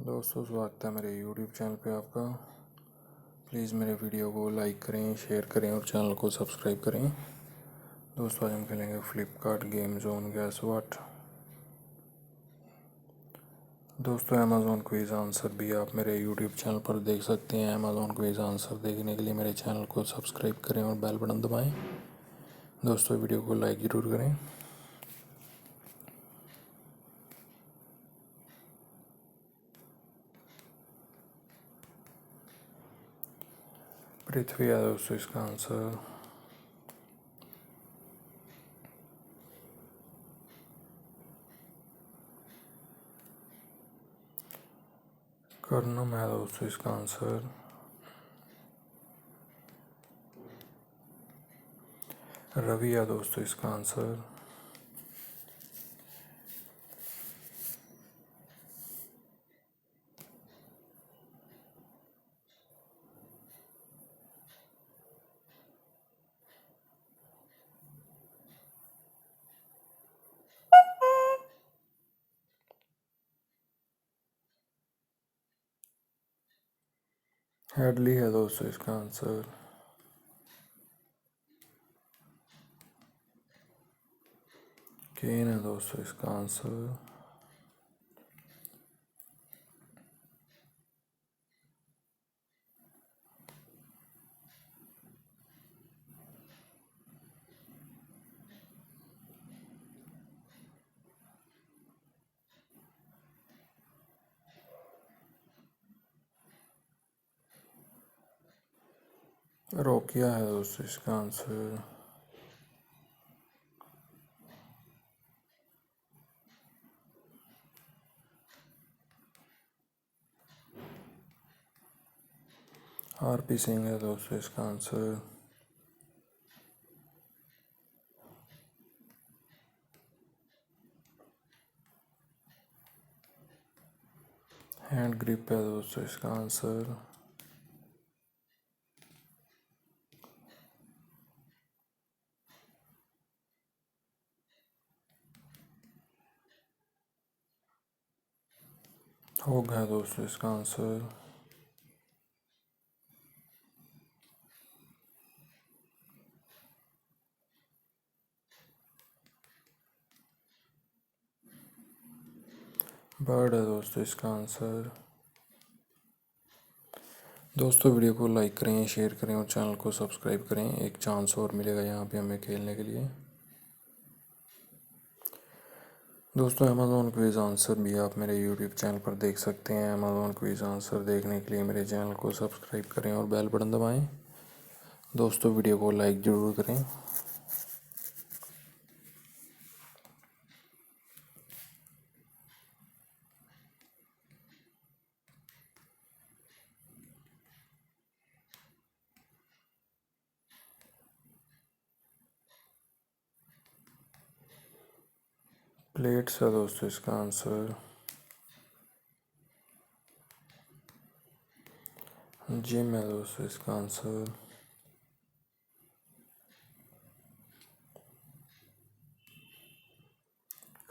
दोस्तों, स्वागत है मेरे YouTube चैनल पे आपका। प्लीज़ मेरे वीडियो को लाइक करें, शेयर करें और चैनल को सब्सक्राइब करें। दोस्तों, आज हम खेलेंगे Flipkart game zone gas what. दोस्तों, अमेज़ॉन क्विज़ आंसर भी आप मेरे YouTube चैनल पर देख सकते हैं। अमेज़ॉन क्विज़ आंसर देखने के लिए मेरे चैनल को सब्सक्राइब करें और बेल बटन दबाएँ। दोस्तों, वीडियो को लाइक ज़रूर करें। पृथ्वी है दोस्तों इसका आंसर। कर्णम है दोस्तों इसका आंसर। रवि है दोस्तों इसका आंसर। हेडली है दोस्तों इसका आंसर। केन है दोस्तों इसका आंसर। रोकिया है दोस्तों इसका आंसर। आरपी सिंह है दोस्तों इसका आंसर। हैंड ग्रिप है दोस्तों इसका आंसर। होग है दोस्तों इसका आंसर। बर्ड है दोस्तों इसका आंसर। दोस्तों, वीडियो को लाइक करें, शेयर करें और चैनल को सब्सक्राइब करें। एक चांस और मिलेगा यहाँ पे हमें खेलने के लिए। दोस्तों, अमेज़ॉन क्विज़ आंसर भी आप मेरे YouTube चैनल पर देख सकते हैं। अमेज़ॉन क्विज़ आंसर देखने के लिए मेरे चैनल को सब्सक्राइब करें और बेल बटन दबाएं। दोस्तों, वीडियो को लाइक ज़रूर करें। प्लेट्स है दोस्तों इसका आंसर। जिम है दोस्तों इसका आंसर।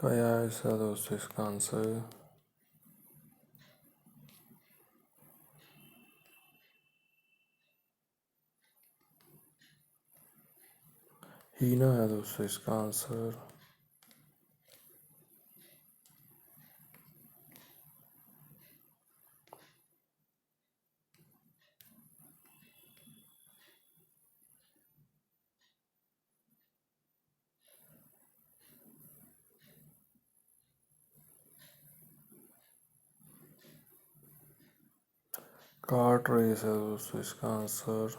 कयास है दोस्तों इसका आंसर। हीना है दोस्तों इसका आंसर। कार्ट रेस है दोस्तों इसका आंसर।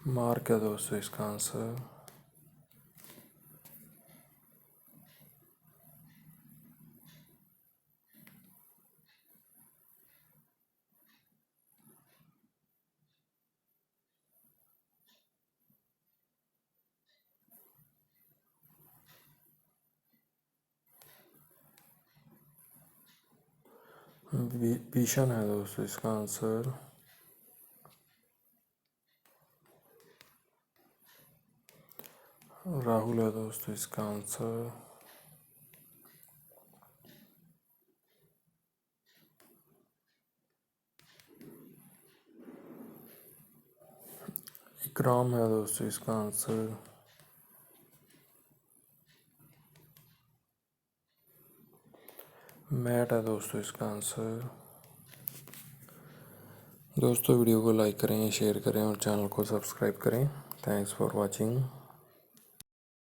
मार्क है दोस्तों इसका आंसर। भीषण है दोस्तों इसका आंसर। राहुल है दोस्तों इसका आंसर। इकराम है दोस्तों इसका आंसर। मैट है दोस्तों इसका आंसर। दोस्तों वीडियो को लाइक करें, शेयर करें और चैनल को सब्सक्राइब करें। Thanks for watching.